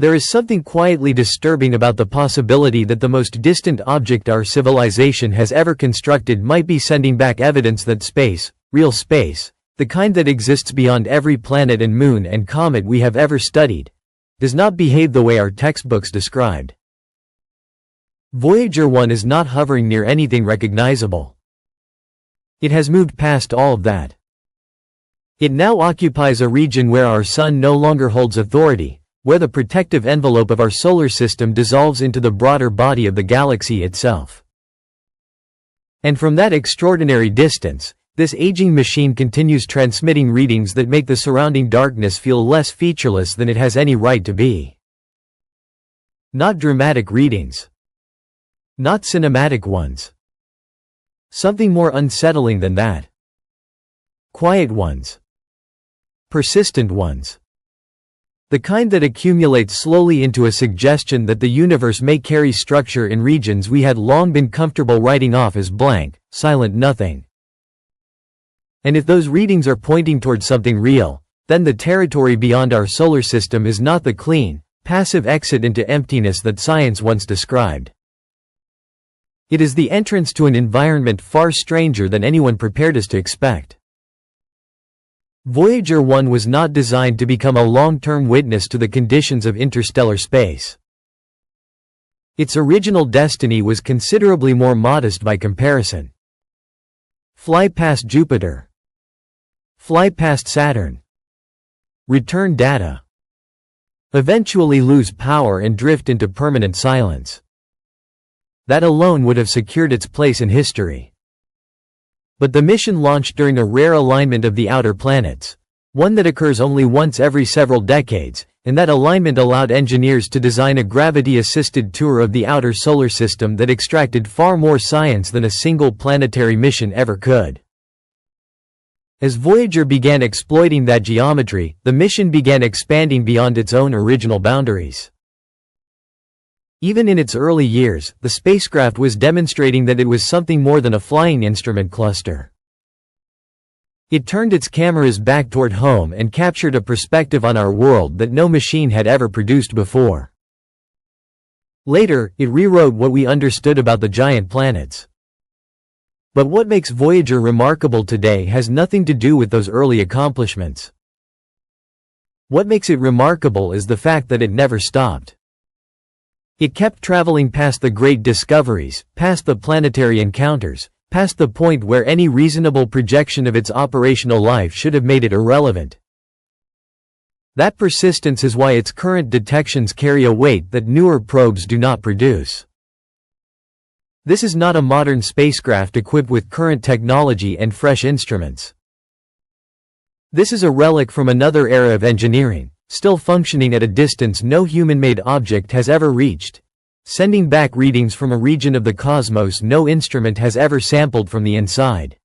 There is something quietly disturbing about the possibility that the most distant object our civilization has ever constructed might be sending back evidence that space, real space, the kind that exists beyond every planet and moon and comet we have ever studied, does not behave the way our textbooks described. Voyager 1 is not hovering near anything recognizable. It has moved past all of that. It now occupies a region where our sun no longer holds authority, where the protective envelope of our solar system dissolves into the broader body of the galaxy itself. And from that extraordinary distance, this aging machine continues transmitting readings that make the surrounding darkness feel less featureless than it has any right to be. Not dramatic readings. Not cinematic ones. Something more unsettling than that. Quiet ones. Persistent ones. The kind that accumulates slowly into a suggestion that the universe may carry structure in regions we had long been comfortable writing off as blank, silent nothing. And if those readings are pointing towards something real, then the territory beyond our solar system is not the clean, passive exit into emptiness that science once described. It is the entrance to an environment far stranger than anyone prepared us to expect. Voyager 1 was not designed to become a long-term witness to the conditions of interstellar space. Its original destiny was considerably more modest by comparison. Fly past Jupiter. Fly past Saturn. Return data. Eventually lose power and drift into permanent silence. That alone would have secured its place in history. But the mission launched during a rare alignment of the outer planets, one that occurs only once every several decades, and that alignment allowed engineers to design a gravity-assisted tour of the outer solar system that extracted far more science than a single planetary mission ever could. As Voyager began exploiting that geometry, the mission began expanding beyond its own original boundaries. Even in its early years, the spacecraft was demonstrating that it was something more than a flying instrument cluster. It turned its cameras back toward home and captured a perspective on our world that no machine had ever produced before. Later, it rewrote what we understood about the giant planets. But what makes Voyager remarkable today has nothing to do with those early accomplishments. What makes it remarkable is the fact that it never stopped. It kept traveling past the great discoveries, past the planetary encounters, past the point where any reasonable projection of its operational life should have made it irrelevant. That persistence is why its current detections carry a weight that newer probes do not produce. This is not a modern spacecraft equipped with current technology and fresh instruments. This is a relic from another era of engineering, still functioning at a distance no human-made object has ever reached, sending back readings from a region of the cosmos no instrument has ever sampled from the inside.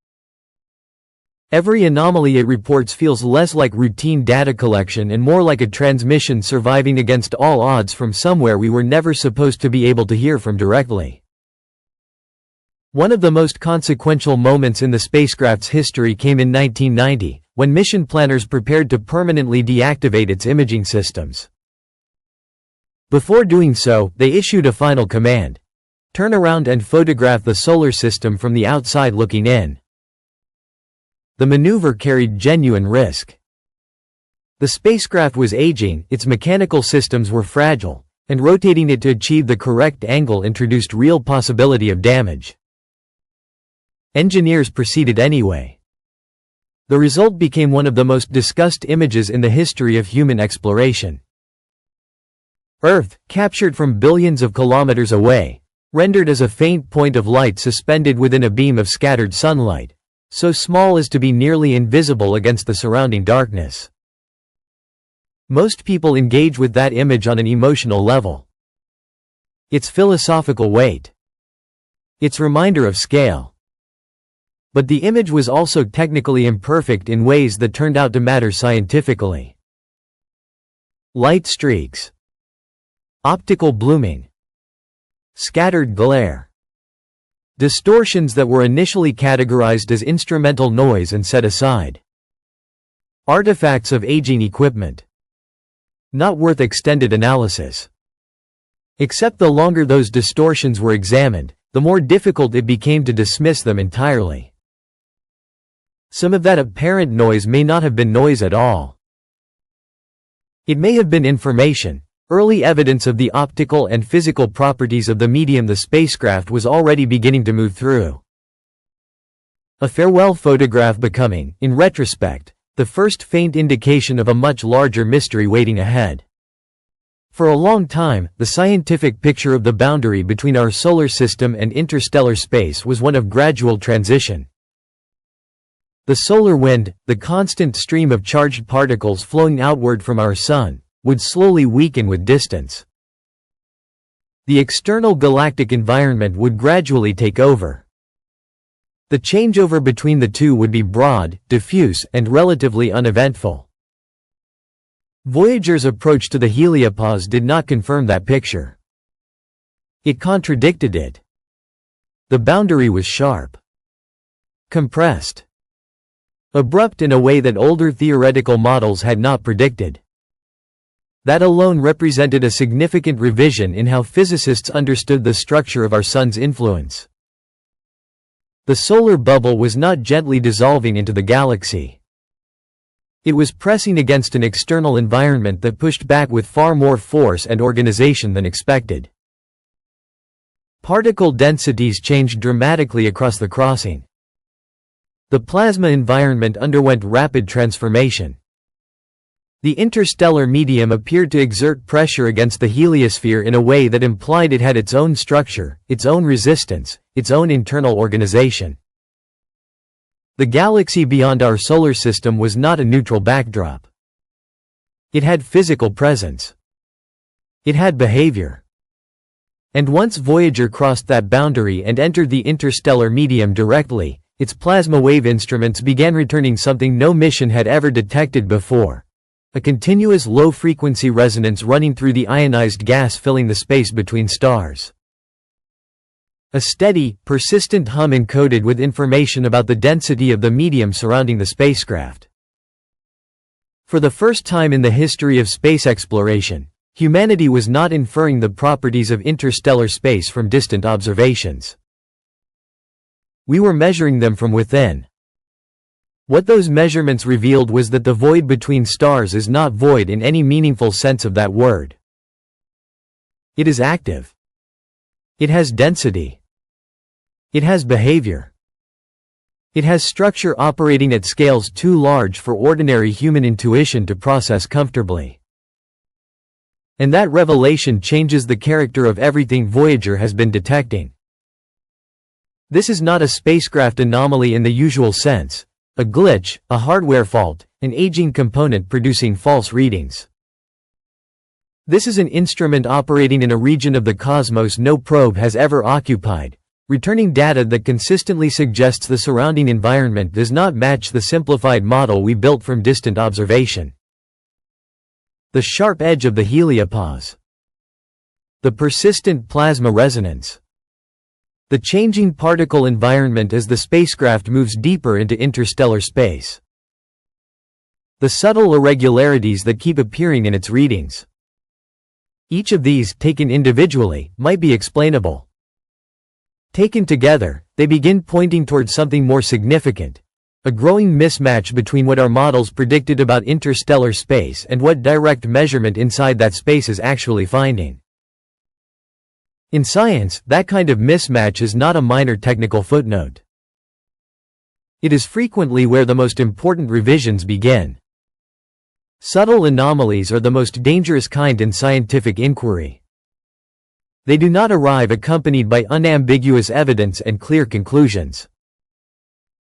Every anomaly it reports feels less like routine data collection and more like a transmission surviving against all odds from somewhere we were never supposed to be able to hear from directly. One of the most consequential moments in the spacecraft's history came in 1990, when mission planners prepared to permanently deactivate its imaging systems. Before doing so, they issued a final command: turn around and photograph the solar system from the outside looking in. The maneuver carried genuine risk. The spacecraft was aging, its mechanical systems were fragile, and rotating it to achieve the correct angle introduced real possibility of damage. Engineers proceeded anyway. The result became one of the most discussed images in the history of human exploration. Earth, captured from billions of kilometers away, rendered as a faint point of light suspended within a beam of scattered sunlight, so small as to be nearly invisible against the surrounding darkness. Most people engage with that image on an emotional level. Its philosophical weight. Its reminder of scale. But the image was also technically imperfect in ways that turned out to matter scientifically. Light streaks. Optical blooming. Scattered glare. Distortions that were initially categorized as instrumental noise and set aside. Artifacts of aging equipment. Not worth extended analysis. Except the longer those distortions were examined, the more difficult it became to dismiss them entirely. Some of that apparent noise may not have been noise at all. It may have been information, early evidence of the optical and physical properties of the medium the spacecraft was already beginning to move through. A farewell photograph becoming, in retrospect, the first faint indication of a much larger mystery waiting ahead. For a long time, the scientific picture of the boundary between our solar system and interstellar space was one of gradual transition. The solar wind, the constant stream of charged particles flowing outward from our Sun, would slowly weaken with distance. The external galactic environment would gradually take over. The changeover between the two would be broad, diffuse, and relatively uneventful. Voyager's approach to the heliopause did not confirm that picture. It contradicted it. The boundary was sharp, compressed, abrupt in a way that older theoretical models had not predicted. That alone represented a significant revision in how physicists understood the structure of our Sun's influence. The solar bubble was not gently dissolving into the galaxy. It was pressing against an external environment that pushed back with far more force and organization than expected. Particle densities changed dramatically across the crossing. The plasma environment underwent rapid transformation. The interstellar medium appeared to exert pressure against the heliosphere in a way that implied it had its own structure, its own resistance, its own internal organization. The galaxy beyond our solar system was not a neutral backdrop. It had physical presence. It had behavior. And once Voyager crossed that boundary and entered the interstellar medium directly, its plasma wave instruments began returning something no mission had ever detected before: a continuous low-frequency resonance running through the ionized gas filling the space between stars. A steady, persistent hum encoded with information about the density of the medium surrounding the spacecraft. For the first time in the history of space exploration, humanity was not inferring the properties of interstellar space from distant observations. We were measuring them from within. What those measurements revealed was that the void between stars is not void in any meaningful sense of that word. It is active. It has density. It has behavior. It has structure operating at scales too large for ordinary human intuition to process comfortably. And that revelation changes the character of everything Voyager has been detecting. This is not a spacecraft anomaly in the usual sense, a glitch, a hardware fault, an aging component producing false readings. This is an instrument operating in a region of the cosmos no probe has ever occupied, returning data that consistently suggests the surrounding environment does not match the simplified model we built from distant observation. The sharp edge of the heliopause. The persistent plasma resonance. The changing particle environment as the spacecraft moves deeper into interstellar space. The subtle irregularities that keep appearing in its readings. Each of these, taken individually, might be explainable. Taken together, they begin pointing toward something more significant: a growing mismatch between what our models predicted about interstellar space and what direct measurement inside that space is actually finding. In science, that kind of mismatch is not a minor technical footnote. It is frequently where the most important revisions begin. Subtle anomalies are the most dangerous kind in scientific inquiry. They do not arrive accompanied by unambiguous evidence and clear conclusions.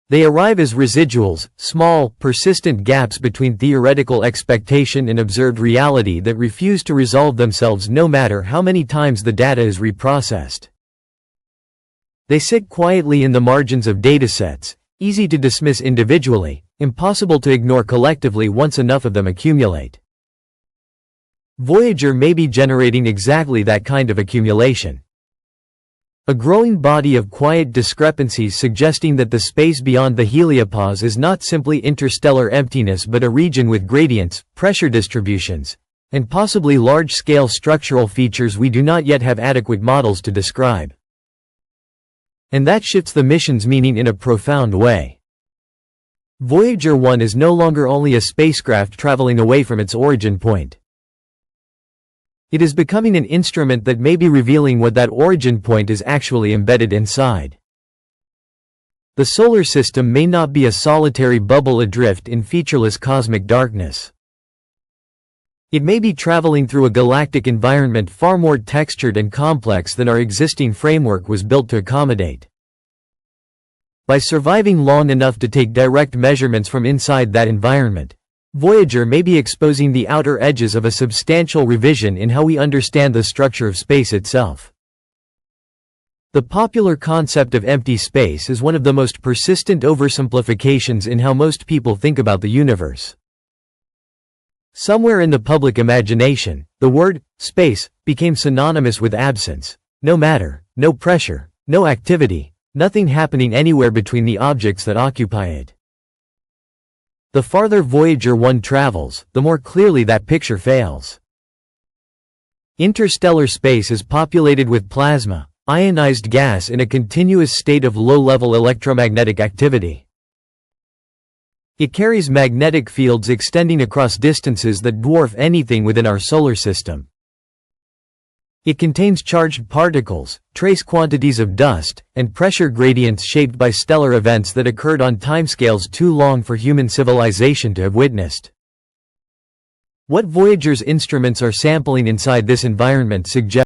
They arrive as residuals, small, persistent gaps between theoretical expectation and observed reality that refuse to resolve themselves no matter how many times the data is reprocessed. They sit quietly in the margins of datasets, easy to dismiss individually, impossible to ignore collectively once enough of them accumulate. Voyager may be generating exactly that kind of accumulation. A growing body of quiet discrepancies suggesting that the space beyond the heliopause is not simply interstellar emptiness but a region with gradients, pressure distributions, and possibly large-scale structural features we do not yet have adequate models to describe. And that shifts the mission's meaning in a profound way. Voyager 1 is no longer only a spacecraft traveling away from its origin point. It is becoming an instrument that may be revealing what that origin point is actually embedded inside. The solar system may not be a solitary bubble adrift in featureless cosmic darkness. It may be traveling through a galactic environment far more textured and complex than our existing framework was built to accommodate. By surviving long enough to take direct measurements from inside that environment, Voyager may be exposing the outer edges of a substantial revision in how we understand the structure of space itself. The popular concept of empty space is one of the most persistent oversimplifications in how most people think about the universe. Somewhere in the public imagination, the word space became synonymous with absence. No matter, no pressure, no activity, nothing happening anywhere between the objects that occupy it. The farther Voyager 1 travels, the more clearly that picture fails. Interstellar space is populated with plasma, ionized gas in a continuous state of low-level electromagnetic activity. It carries magnetic fields extending across distances that dwarf anything within our solar system. It contains charged particles, trace quantities of dust, and pressure gradients shaped by stellar events that occurred on timescales too long for human civilization to have witnessed. What Voyager's instruments are sampling inside this environment suggests